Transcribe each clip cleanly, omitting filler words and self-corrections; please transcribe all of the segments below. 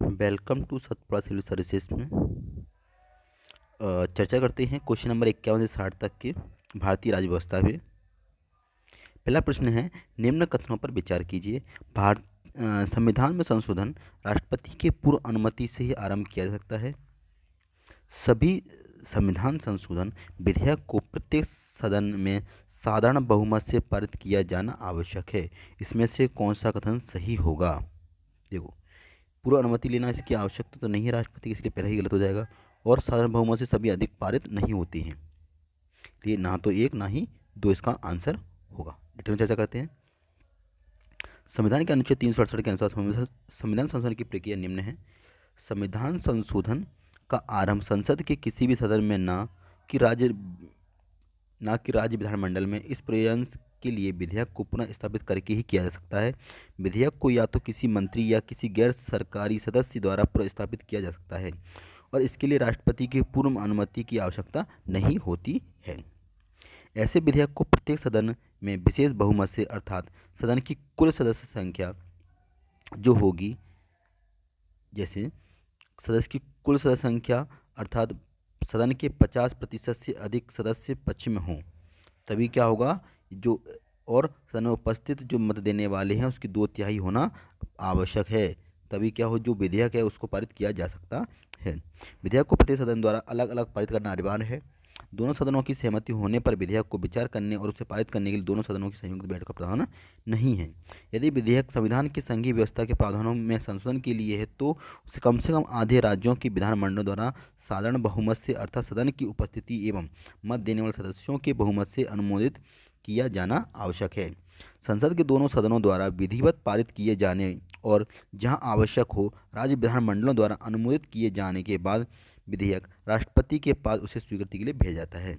Welcome to Satpura civil services में चर्चा करते हैं क्वेश्चन नंबर 51 से 60 तक के भारतीय राज्य व्यवस्था पे। पहला प्रश्न है, निम्न कथनों पर विचार कीजिए। भारत संविधान में संशोधन राष्ट्रपति के पूर्व अनुमति से ही आरंभ किया जा सकता है। सभी संविधान संशोधन विधेयक को प्रत्येक सदन में साधारण बहुमत से पारित किया जाना आवश्यक है। इसमें से कौन सा कथन सही होगा? देखो, पूर्व अनुमति लेना इसकी आवश्यकता तो नहीं है राष्ट्रपति की, इसलिए पहले ही गलत हो जाएगा। और साधारण बहुमत से सभी अधिक पारित नहीं होती हैं, ये ना तो एक ना ही दो इसका आंसर होगा। डिटेल में चर्चा करते हैं। संविधान के अनुच्छेद 368 के अनुसार संविधान संशोधन की प्रक्रिया निम्न है। संविधान संशोधन का आरंभ संसद के किसी भी सदन में ना कि राज्य विधानमंडल में इस प्रयोजन के लिए विधेयक को पुनः स्थापित करके ही किया जा सकता है। विधेयक को या तो किसी मंत्री या किसी गैर सरकारी सदस्य द्वारा पुनर्स्थापित किया जा सकता है और इसके लिए राष्ट्रपति की पूर्व अनुमति की आवश्यकता नहीं होती है। ऐसे विधेयक को प्रत्येक सदन में विशेष बहुमत से, अर्थात सदन की कुल सदस्य संख्या जो होगी, जैसे सदस्य की कुल सदस्य संख्या अर्थात सदन के 50% से अधिक सदस्य पक्ष में हों, तभी क्या होगा, जो और सदन में उपस्थित जो मत देने वाले हैं उसकी 2/3 होना आवश्यक है, तभी क्या हो, जो विधेयक है उसको पारित किया जा सकता है। विधेयक को प्रत्येक सदन द्वारा अलग अलग पारित करना अनिवार्य है। दोनों सदनों की सहमति होने पर विधेयक को विचार करने और उसे पारित करने के लिए दोनों सदनों की संयुक्त बैठक का प्रावधान नहीं है। यदि विधेयक संविधान की संघीय व्यवस्था के प्रावधानों में संशोधन के लिए है तो उसे कम से कम आधे राज्यों के विधानमंडलों द्वारा साधारण बहुमत से, अर्थात सदन की उपस्थिति एवं मत देने वाले सदस्यों के बहुमत से अनुमोदित किया जाना आवश्यक है। संसद के दोनों सदनों द्वारा विधिवत पारित किए जाने और जहां आवश्यक हो राज्य विधानमंडलों द्वारा अनुमोदित किए जाने के बाद विधेयक राष्ट्रपति के पास उसे स्वीकृति के लिए भेजा जाता है।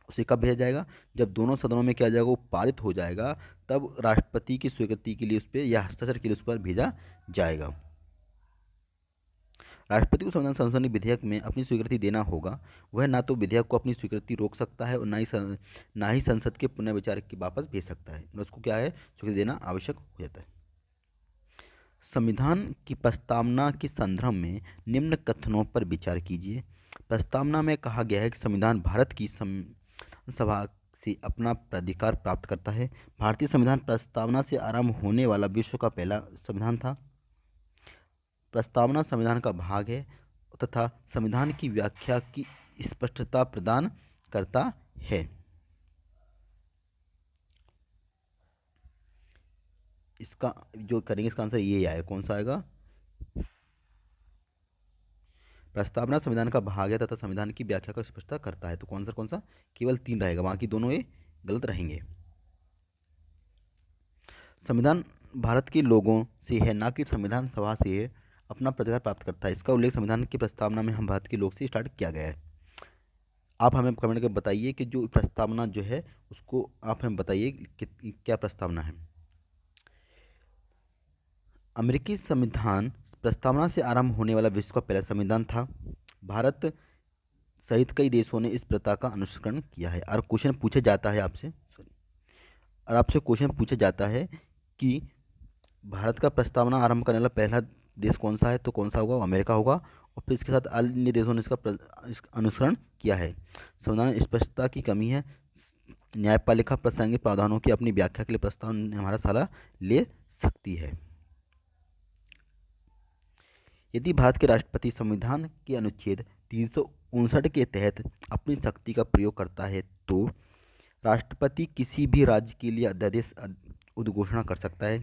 उसे कब भेजा जाएगा? जब दोनों सदनों में क्या हो जाएगा, वो पारित हो जाएगा, तब राष्ट्रपति की स्वीकृति के लिए उस पर या हस्ताक्षर के लिए उस पर भेजा जाएगा। राष्ट्रपति को संविधान संशोधन विधेयक में अपनी स्वीकृति देना होगा। वह ना तो विधेयक को अपनी स्वीकृति रोक सकता है और ना ही संसद के पुनर्विचार की वापस भेज सकता है। उसको क्या है, स्वीकृति देना आवश्यक हो जाता है। संविधान की प्रस्तावना के संदर्भ में निम्न कथनों पर विचार कीजिए। प्रस्तावना में कहा गया है कि संविधान भारत की सभा से अपना प्राधिकार प्राप्त करता है। भारतीय संविधान प्रस्तावना से आरंभ होने वाला विश्व का पहला संविधान था। प्रस्तावना संविधान का भाग है तथा संविधान की व्याख्या की स्पष्टता प्रदान करता है। इसका जो करेंगे इसका आंसर ये आएगा, कौन सा आएगा? प्रस्तावना संविधान का भाग है तथा संविधान की व्याख्या को स्पष्टता करता है, तो कौन सा? केवल 3 रहेगा, बाकी दोनों ये गलत रहेंगे। संविधान भारत के लोगों से है, ना कि संविधान सभा से है, अपना प्राधिकार प्राप्त करता है। इसका उल्लेख संविधान की प्रस्तावना में हम भारत के लोग से स्टार्ट किया गया है। आप हमें कमेंट करके बताइए कि जो प्रस्तावना जो है उसको आप हमें बताइए कि क्या प्रस्तावना है। अमेरिकी संविधान प्रस्तावना से आरंभ होने वाला विश्व का पहला संविधान था। भारत सहित कई देशों ने इस प्रथा का अनुसरण किया है। और क्वेश्चन पूछा जाता है आपसे क्वेश्चन पूछा जाता है कि भारत का प्रस्तावना आरंभ करने वाला पहला देश कौन सा है, तो कौन सा होगा? वो अमेरिका होगा। और फिर इसके साथ अन्य देशों ने इसका अनुसरण किया है। संविधान स्पष्टता की कमी है। न्यायपालिका प्रासंगिक प्रावधानों की अपनी व्याख्या के लिए प्रस्ताव हमारा सलाह ले सकती है। यदि भारत के राष्ट्रपति संविधान के अनुच्छेद 359 के तहत अपनी शक्ति का प्रयोग करता है तो राष्ट्रपति किसी भी राज्य के लिए अध्यादेश उद्घोषणा कर सकता है।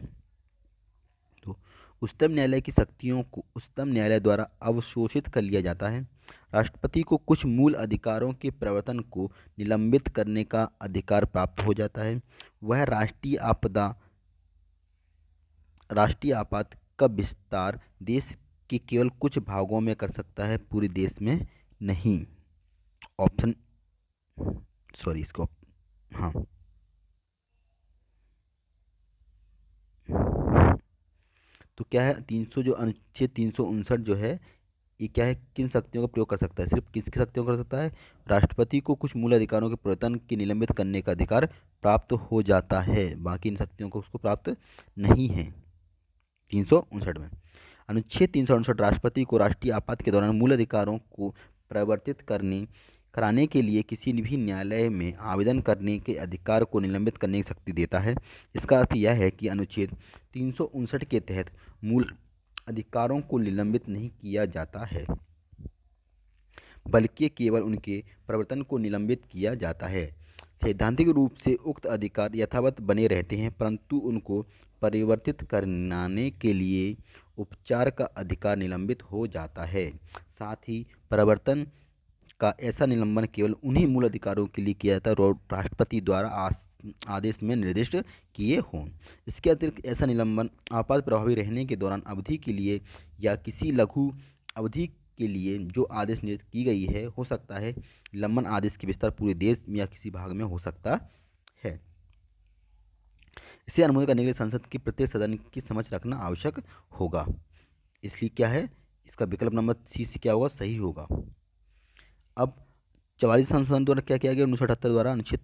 तो उच्चतम न्यायालय की शक्तियों को उच्चतम न्यायालय द्वारा अवशोषित कर लिया जाता है। राष्ट्रपति को कुछ मूल अधिकारों के प्रवर्तन को निलंबित करने का अधिकार प्राप्त हो जाता है। वह राष्ट्रीय आपात का विस्तार देश के केवल कुछ भागों में कर सकता है, पूरे देश में नहीं। ऑप्शन सॉरी इसको हाँ, तो क्या है, 300 जो अनुच्छेद 359 जो है ये क्या है, किन शक्तियों का प्रयोग कर सकता है? सिर्फ किसकी शक्तियों का कर सकता है? राष्ट्रपति को कुछ मूल अधिकारों के प्रवर्तन के निलंबित करने का अधिकार प्राप्त हो जाता है, बाकी इन शक्तियों को उसको प्राप्त नहीं है 359 में। अनुच्छेद 359 राष्ट्रपति को राष्ट्रीय आपात के दौरान मूल अधिकारों को परिवर्तित कराने के लिए किसी भी न्यायालय में आवेदन करने के अधिकार को निलंबित करने की शक्ति देता है। इसका अर्थ यह है कि अनुच्छेद 359 के तहत मूल अधिकारों को निलंबित नहीं किया जाता है, बल्कि केवल उनके प्रवर्तन को निलंबित किया जाता है। सैद्धांतिक रूप से उक्त अधिकार यथावत बने रहते हैं, परंतु उनको परिवर्तित कराने के लिए उपचार का अधिकार निलंबित हो जाता है। साथ ही परिवर्तन का ऐसा निलंबन केवल उन्हीं मूल अधिकारों के लिए किया जाता है जो राष्ट्रपति द्वारा आदेश में निर्दिष्ट किए हों। इसके अतिरिक्त ऐसा निलंबन आपात प्रभावी रहने के दौरान अवधि के लिए या किसी लघु अवधि के लिए जो आदेश निर्दिष्ट की गई है हो सकता है। निलंबन आदेश के विस्तार पूरे देश या किसी भाग में हो सकता है। इसे अनुमोदन करने के लिए संसद के प्रत्येक सदन की समझ रखना आवश्यक होगा। इसलिए क्या है, इसका विकल्प नंबर सी से क्या होगा, सही होगा। अब 44 संशोधन द्वारा क्या किया गया, 1978 द्वारा अनुच्छेद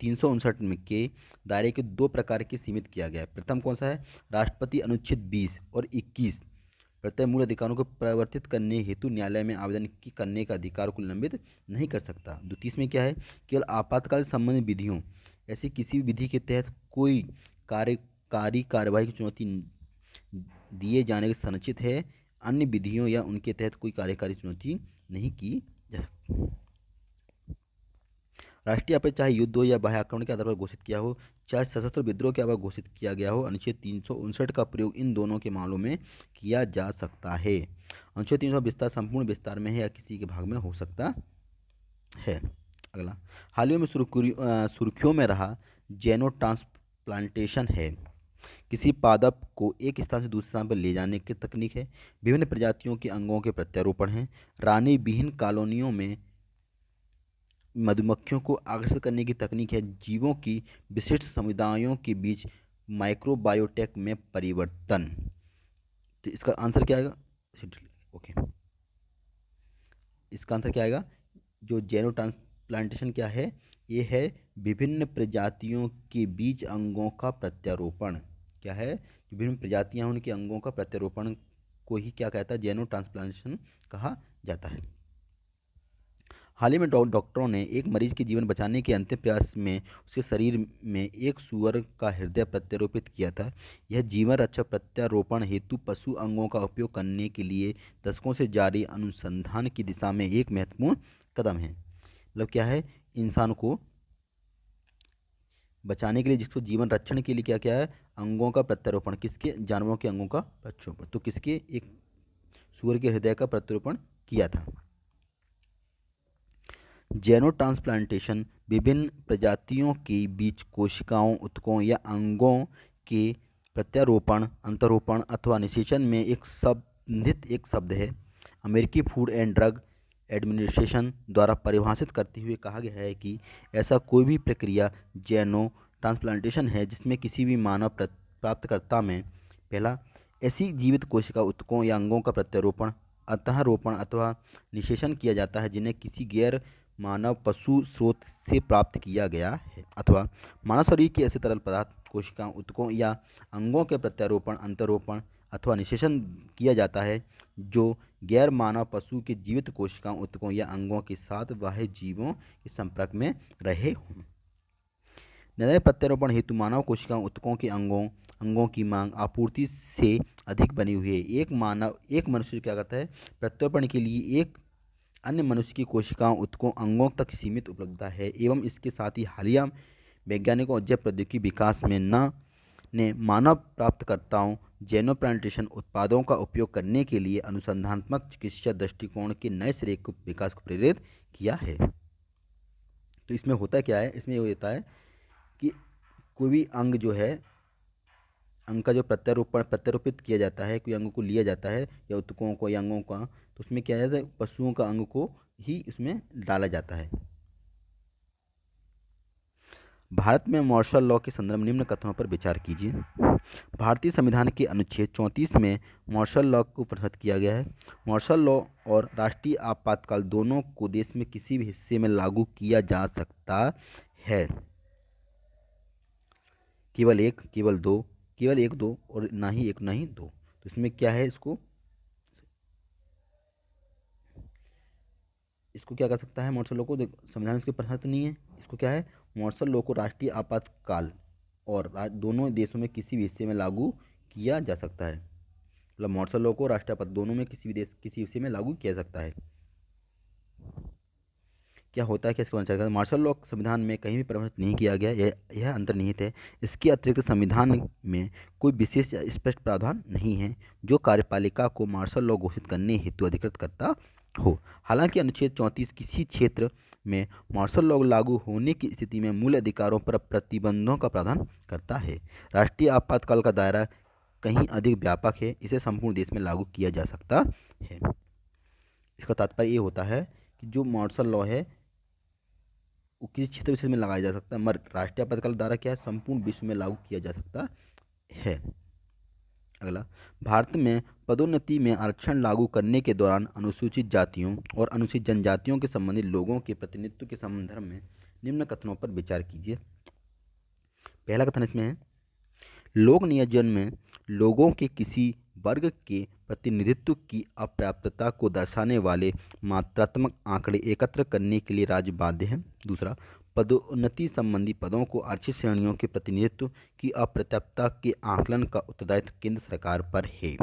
359 में के दायरे के दो प्रकार के सीमित किया गया है। प्रथम कौन सा है, राष्ट्रपति अनुच्छेद 20 और 21 प्रत्येक मूल अधिकारों को परिवर्तित करने हेतु न्यायालय में आवेदन करने का अधिकार को निलंबित नहीं कर सकता। द्वितीय में क्या है, केवल आपातकाल संबंधी विधियों ऐसी किसी भी विधि के तहत कोई कार्यकारी कार्यवाही की चुनौती दिए जाने के संचित है, अन्य विधियों या उनके तहत कोई कार्यकारी चुनौती नहीं की जा सकती। राष्ट्रीय आपदा चाहे युद्ध हो या बाह्य आक्रमण के आधार पर घोषित किया हो, चाहे सशस्त्र विद्रोह के आधार पर घोषित किया गया हो, अनुच्छेद 359 का प्रयोग इन दोनों के मामलों में किया जा सकता है। अनुच्छेद 300 विस्तार संपूर्ण विस्तार में है या किसी के भाग में हो सकता है। अगला, हाल ही में सुर्खियों में रहा जेनो ट्रांसप्लांटेशन है। किसी पादप को एक स्थान से दूसरे स्थान पर ले जाने की तकनीक है। विभिन्न प्रजातियों के अंगों के प्रत्यारोपण है। रानी विहीन कॉलोनियों में मधुमक्खियों को आकर्षित करने की तकनीक है। जीवों की विशिष्ट समुदायों के बीच माइक्रोबायोटेक में परिवर्तन। तो इसका आंसर क्या आएगा, ओके, इसका आंसर क्या आएगा, जो जेनो ट्रांसप्लांटेशन क्या है, ये है विभिन्न प्रजातियों के बीच अंगों का प्रत्यारोपण। क्या है, विभिन्न प्रजातियां उनके अंगों का प्रत्यारोपण को ही क्या कहता है, जेनो ट्रांसप्लांटेशन कहा जाता है। हाल ही में डॉक्टरों ने एक मरीज के जीवन बचाने के अंतिम प्रयास में उसके शरीर में एक सूअर का हृदय प्रत्यारोपित किया था। यह जीवन रक्षक प्रत्यारोपण हेतु पशु अंगों का उपयोग करने के लिए दशकों से जारी अनुसंधान की दिशा में एक महत्वपूर्ण कदम है। मतलब क्या है, इंसान को बचाने के लिए, जिसको जीवन रक्षण के लिए क्या क्या है, अंगों का प्रत्यारोपण, किसके, जानवरों के अंगों का प्रत्यारोपण, तो किसके, एक सूअर के हृदय का प्रत्यारोपण किया था। जेनो ट्रांसप्लांटेशन विभिन्न प्रजातियों के बीच कोशिकाओं, ऊतकों या अंगों के प्रत्यारोपण, अंतरोपण अथवा निषेचन में एक शब्द है। अमेरिकी फूड एंड ड्रग एडमिनिस्ट्रेशन द्वारा परिभाषित करते हुए कहा गया है कि ऐसा कोई भी प्रक्रिया जेनो ट्रांसप्लांटेशन है जिसमें किसी भी मानव प्राप्तकर्ता में पहला ऐसी जीवित कोशिका, ऊतकों या अंगों का प्रत्यारोपण, अंतःरोपण अथवा निषेचन किया जाता है जिन्हें किसी गैर मानव पशु स्रोत से प्राप्त किया गया है, अथवा मानव शरीर के ऐसे तरल पदार्थ, कोशिकाओं, ऊतकों या अंगों के प्रत्यारोपण, अंतरोपण अथवा निषेचन किया जाता है जो गैर मानव पशु के जीवित कोशिकाओं, ऊतकों या अंगों के साथ बाह्य जीवों के संपर्क में रहे हों। नए प्रत्यारोपण हेतु मानव कोशिकाओं, ऊतकों के अंगों की मांग आपूर्ति से अधिक बनी हुई है। एक मनुष्य क्या करता है, प्रत्यारोपण के लिए एक अन्य मनुष्य की कोशिकाओं, ऊतकों, अंगों तक सीमित उपलब्धता है एवं इसके साथ ही हालिया वैज्ञानिकों और जैव प्रौद्योगिकी विकास में ने मानव प्राप्तकर्ताओं जेनो प्लांटेशन उत्पादों का उपयोग करने के लिए अनुसंधानात्मक चिकित्सा दृष्टिकोण के नए सिरे के विकास को प्रेरित किया है। तो इसमें होता क्या है, इसमें ये होता है कि कोई भी अंग जो है, अंग का जो प्रत्यारोपित किया जाता है, कोई अंग को लिया जाता है या ऊतकों को या अंगों का, तो उसमें क्या है, पशुओं का अंग को ही इसमें डाला जाता है। भारत में मार्शल लॉ के संदर्भ निम्न कथनों पर विचार कीजिए। भारतीय संविधान के अनुच्छेद 34 में मार्शल लॉ को प्रस्तुत किया गया है। मार्शल लॉ और राष्ट्रीय आपातकाल दोनों को देश में किसी भी हिस्से में लागू किया जा सकता है। केवल एक, केवल दो, केवल एक दो और ना ही एक ना ही दो। तो इसमें क्या है, इसको इसको क्या कर सकता है मार्शल लॉ को, संविधान इसके ऊपर तो नहीं है, इसको क्या है, मार्शल लॉ को राष्ट्रीय आपातकाल और दोनों देशों में किसी भी हिस्से में लागू किया जा सकता है। मतलब मार्शल लॉ को राष्ट्रीय आपात दोनों में किसी भी देश किसी हिस्से में लागू किया जा सकता है। क्या होता है कि इसका वर्णन मार्शल लॉ संविधान में कहीं भी परिभाषित नहीं किया गया, यह अंतर्निहित है। इसके अतिरिक्त संविधान में कोई विशेष या स्पष्ट प्रावधान नहीं है जो कार्यपालिका को मार्शल लॉ घोषित करने हेतु अधिकृत करता हो। हालांकि अनुच्छेद 34 किसी क्षेत्र में मार्शल लॉ लागू होने की स्थिति में मूल अधिकारों पर प्रतिबंधों का प्रावधान करता है। राष्ट्रीय आपातकाल का दायरा कहीं अधिक व्यापक है, इसे संपूर्ण देश में लागू किया जा सकता है। इसका तात्पर्य ये होता है कि जो मार्शल लॉ है वो किसी क्षेत्र विशेष में लगाया जा सकता है, मगर राष्ट्रीय आपातकाल द्वारा क्या है, संपूर्ण विश्व में लागू किया जा सकता है। अगला, भारत में पदोन्नति में आरक्षण लागू करने के दौरान अनुसूचित जातियों और अनुसूचित जनजातियों के संबंधित लोगों के प्रतिनिधित्व के संदर्भ में निम्न कथनों पर विचार कीजिए। पहला कथन इसमें है, लोक नियोजन में लोगों के किसी वर्ग के प्रतिनिधित्व की अपर्याप्तता को दर्शाने वाले मात्रात्मक आंकड़े एकत्र करने के लिए राज्य बाध्य है। दूसरा, पदोन्नति संबंधी पदों को आरक्षित श्रेणियों के प्रतिनिधित्व की अपर्याप्तता के आकलन का उत्तरदायित्व केंद्र सरकार पर है।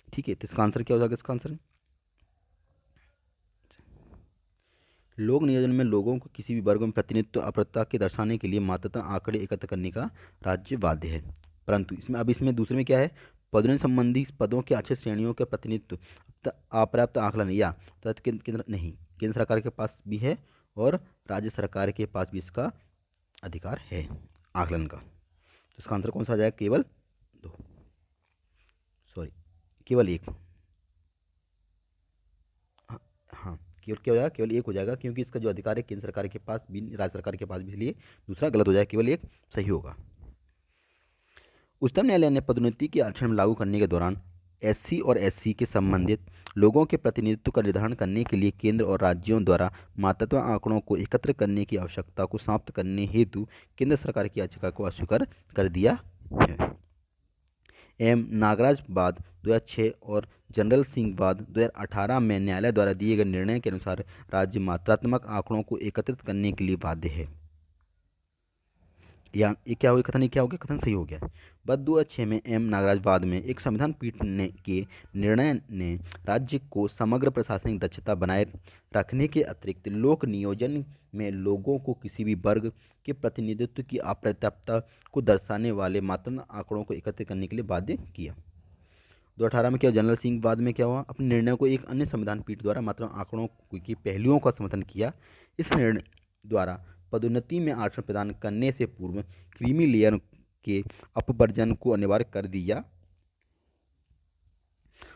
ठीक है, तो इसका आंसर क्या हो जाएगा, इसका आंसर लोक नियोजन में लोगों को किसी भी वर्ग में प्रतिनिधित्व अपर्याप्तता के दर्शाने के लिए मात्रात्मक आंकड़े एकत्र करने का राज्य बाध्य है। परंतु इसमें दूसरे में क्या है, पदोन्नति संबंधी पदों के आरक्षित श्रेणियों के प्रतिनिधित्व अपर्याप्त आकलन या केंद्र नहीं, केंद्र सरकार के पास भी है और राज्य सरकार के पास भी इसका अधिकार है आकलन का। तो इसका आंसर कौन सा आ जाएगा, केवल दो, सॉरी केवल एक। हाँ हाँ, केवल क्या हो जाएगा, केवल एक हो जाएगा, क्योंकि इसका जो अधिकार है केंद्र सरकार के पास भी, राज्य सरकार के पास भी, इसलिए दूसरा गलत हो जाएगा, केवल एक सही होगा। उच्चतम न्यायालय ने पदोन्नति के आरक्षण लागू करने के दौरान एससी और एससी के संबंधित लोगों के प्रतिनिधित्व का निर्धारण करने के लिए केंद्र और राज्यों द्वारा मात्रात्मक आंकड़ों को एकत्र करने की आवश्यकता को समाप्त करने हेतु केंद्र सरकार की याचिका को अस्वीकार कर दिया है। एम नागराज वाद 2006 और जनरल सिंह वाद 2018 में न्यायालय द्वारा दिए गए निर्णय के अनुसार राज्य मात्रात्मक आंकड़ों को एकत्रित करने के लिए बाध्य है। या ये क्या हो गया, कथन क्या हो गया, कथन सही हो गया। बद 2006 में एम नागराजवाद में एक संविधान पीठ ने के निर्णय ने राज्य को समग्र प्रशासनिक दक्षता बनाए रखने के अतिरिक्त लोक नियोजन में लोगों को किसी भी वर्ग के प्रतिनिधित्व की अपर्याप्तता को दर्शाने वाले मात्रात्मक आंकड़ों को एकत्रित करने के लिए बाध्य किया। 2018 में क्या, जनरल सिंह बाद में क्या हुआ, अपने निर्णय को एक अन्य संविधान पीठ द्वारा मात्रात्मक आंकड़ों की पहलुओं का समर्थन किया। इस निर्णय द्वारा पदोन्नति में आरक्षण प्रदान करने से पूर्व क्रीमी लेयर के अपवर्जन को अनिवार्य कर दिया।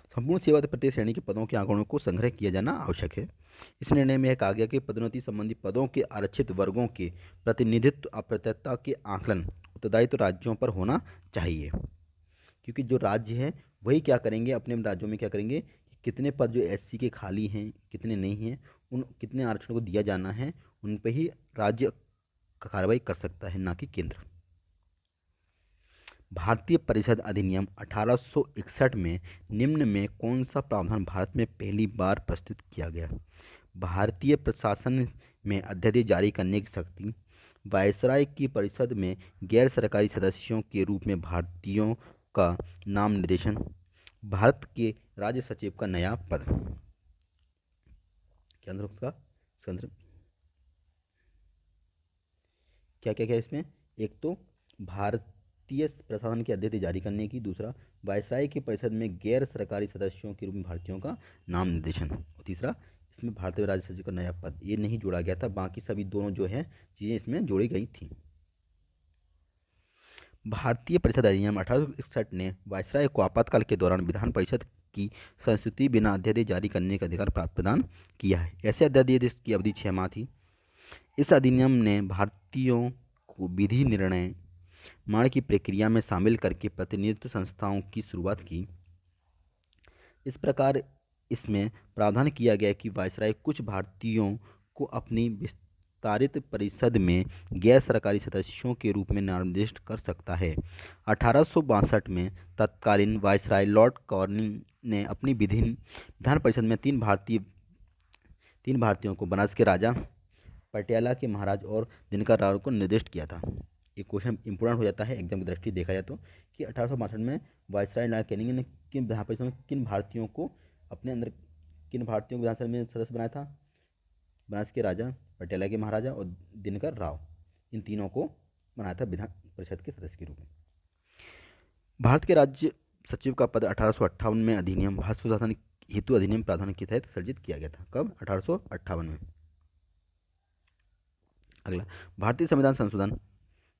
संपूर्ण सेवा के प्रत्येक श्रेणी के पदों के आंकड़ों को संग्रह किया जाना आवश्यक है। इस निर्णय में कहा गया कि पदोन्नति संबंधी पदों के आरक्षित वर्गों के प्रतिनिधित्व अपर्याप्तता के आकलन उत्तरदायित्व राज्यों पर होना चाहिए, क्योंकि जो राज्य है वही क्या करेंगे, अपने राज्यों में क्या करेंगे, कितने पद जो एससी के खाली हैं, कितने नहीं हैं, उन कितने आरक्षण को दिया जाना है, उन पर ही राज्य कार्रवाई कर सकता है, ना कि केंद्र। भारतीय परिषद अधिनियम 1861 में निम्न में कौन सा प्रावधान भारत में पहली बार प्रस्तुत किया गया। भारतीय प्रशासन में अध्यादेश जारी करने की शक्ति, वायसराय की परिषद में गैर सरकारी सदस्यों के रूप में भारतीयों का नाम निर्देशन, भारत के राज्य सचिव का नया पद। क्या अंदर उसका अंदर क्या क्या क्या इसमें, एक तो भारतीय प्रशासन के अध्यादेश जारी करने की, दूसरा वायसराय की परिषद में गैर सरकारी सदस्यों के रूप में भारतीयों का नाम निर्देशन, और तीसरा इसमें भारतीय राज्य सचिव का नया पद। ये नहीं जोड़ा गया था, बाकी सभी दोनों जो है चीज़ें इसमें जोड़ी गई थी। भारतीय परिषद अधिनियम 1861 ने वायसराय को आपातकाल के दौरान विधान परिषद की संस्तुति बिना अध्यादेश जारी करने का अधिकार प्राप्त प्रदान किया है। ऐसे अध्यादेश की अवधि 6 माह थी। इस अधिनियम ने भारतीयों को विधि निर्माण की प्रक्रिया में शामिल करके प्रतिनिधित्व संस्थाओं की शुरुआत की। इस प्रकार इसमें प्रावधान किया गया कि वायसराय कुछ भारतीयों को अपनी विस्तारित परिषद में गैर सरकारी सदस्यों के रूप में नामनिर्देशित कर सकता है। 1862 में तत्कालीन वायसराय लॉर्ड कॉर्निंग ने अपनी विधान परिषद में तीन भारतीयों को बनारस के राजा, पटियाला के महाराज और दिनकर राव को निर्दिष्ट किया था। एक क्वेश्चन इंपोर्टेंट हो जाता है एग्जाम की दृष्टि देखा जाए तो, कि 1862 में वायसराय लॉर्ड कैनिंग ने किन विधान परिषद में किन भारतीयों को विधानसभा में सदस्य बनाया था? बनारस के राजा, पटियाला के महाराजा और दिनकर राव, इन तीनों को बनाया था विधान परिषद के सदस्य के रूप में। भारत के राज्य सचिव का पद 1858 में अधिनियम भाषा शासन हेतु अधिनियम प्रावधान के तहत सृजित किया गया था। कब? 1858 में। अगला, भारतीय संविधान संशोधन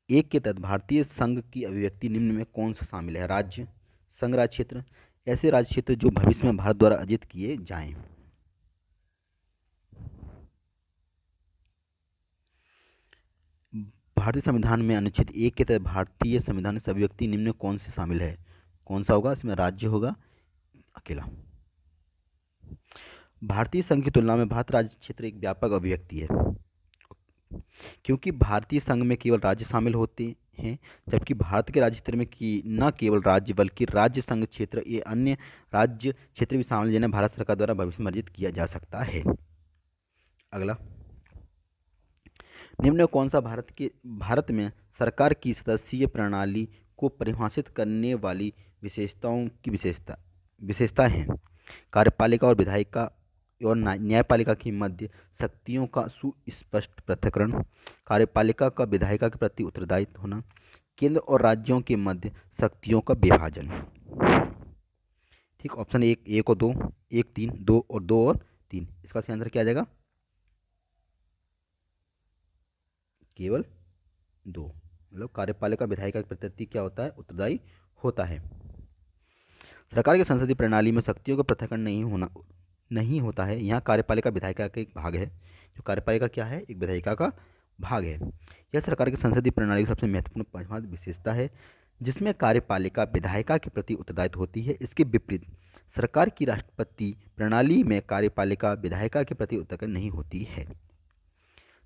1 के तहत भारतीय संघ की अभिव्यक्ति निम्न में कौन सा शामिल है? राज्य, संघ राज्य क्षेत्र, ऐसे राज्य क्षेत्र जो भविष्य में भारत द्वारा अर्जित किए जाएं। भारतीय संविधान में अनुच्छेद 1 के तहत भारतीय संविधान से अभिव्यक्ति निम्न में कौन से शामिल है? कौन सा होगा? इसमें राज्य होगा अकेला। भारतीय संघ की तुलना में भारत राज्य क्षेत्र एक व्यापक अभिव्यक्ति है, क्योंकि भारतीय संघ में केवल राज्य शामिल होते हैं, जबकि भारत के राज्य क्षेत्र में न केवल राज्य बल्कि राज्य संघ क्षेत्र ये अन्य राज्य क्षेत्र भी शामिल, जिन्हें भारत सरकार द्वारा भविष्य में अर्जित किया जा सकता है। अगला, निम्न में कौन सा भारत में सरकार की सदस्यीय प्रणाली को परिभाषित करने वाली विशेषताओं की विशेषता है? कार्यपालिका और विधायिका और न्यायपालिका के मध्य शक्तियों का सुस्पष्ट पृथक्करण, कार्यपालिका का विधायिका के प्रति उत्तरदायित्व होना, केंद्र और राज्यों के मध्य शक्तियों का विभाजन। ठीक, ऑप्शन 1 और 2, 1 3, 2 और 2 और 3, इसका सही आंसर क्या आ जाएगा? केवल 2, मतलब कार्यपालिका विधायिका के प्रति क्या होता है? उत्तरदायी होता है। सरकार की संसदीय प्रणाली में शक्तियों का पृथक्करण नहीं होता है। यहाँ कार्यपालिका विधायिका का एक भाग है। जो कार्यपालिका क्या है? एक विधायिका का भाग है। यह सरकार की संसदीय प्रणाली की सबसे महत्वपूर्ण विशेषता है, जिसमें कार्यपालिका विधायिका के प्रति उत्तरदायित्व होती है। इसके विपरीत सरकार की राष्ट्रपति प्रणाली में कार्यपालिका विधायिका के प्रति उत्तरदायित्व नहीं होती है।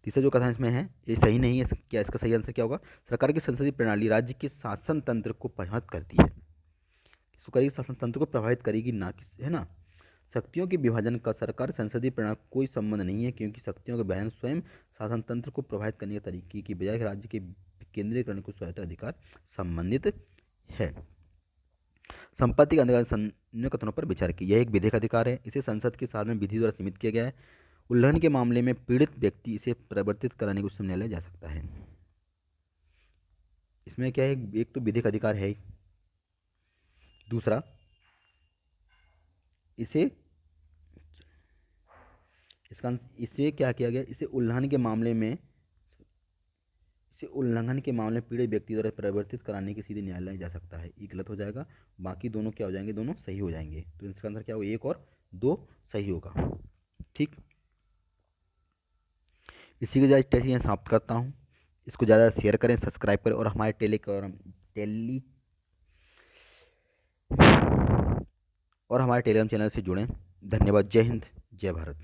तीसरा जो कथन इसमें है ये सही नहीं है। क्या इसका सही आंसर क्या होगा? सरकार की संसदीय प्रणाली राज्य के शासन तंत्र को प्रभावित करती है। सरकारी शासन तंत्र को प्रभावित करेगी ना, है ना। शक्तियों के विभाजन का सरकार संसदीय प्रणाली कोई संबंध नहीं है, क्योंकि शक्तियों का विभाजन स्वयं शासन तंत्र को प्रभावित करने के तरीके की बजाय राज्य के केंद्रीकरण को स्वायत्त अधिकार संबंधित है। संपत्ति के अधिकार अन्य कथनों पर विचार किया। यह एक विधिक अधिकार है, इसे संसद के साधन विधि द्वारा सीमित किया गया है। उल्लंघन के मामले में पीड़ित व्यक्ति इसे परिवर्तित कराने को उच्च न्यायालय जा सकता है। इसमें क्या है? एक तो विधिक अधिकार है, दूसरा इसे क्या किया गया? इसे उल्लंघन के मामले में पीड़ित व्यक्ति द्वारा परिवर्तित कराने के सीधे न्यायालय जा सकता है। ये गलत हो जाएगा, बाकी दोनों क्या हो जाएंगे? दोनों सही हो जाएंगे। तो इसका आंसर क्या होगा? 1 और 2 सही होगा। ठीक, इसी के साथ टेस्ट यहाँ समाप्त करता हूँ। इसको ज़्यादा शेयर करें, सब्सक्राइब करें और हमारे टेलीग्राम चैनल से जुड़ें। धन्यवाद। जय हिंद, जय भारत।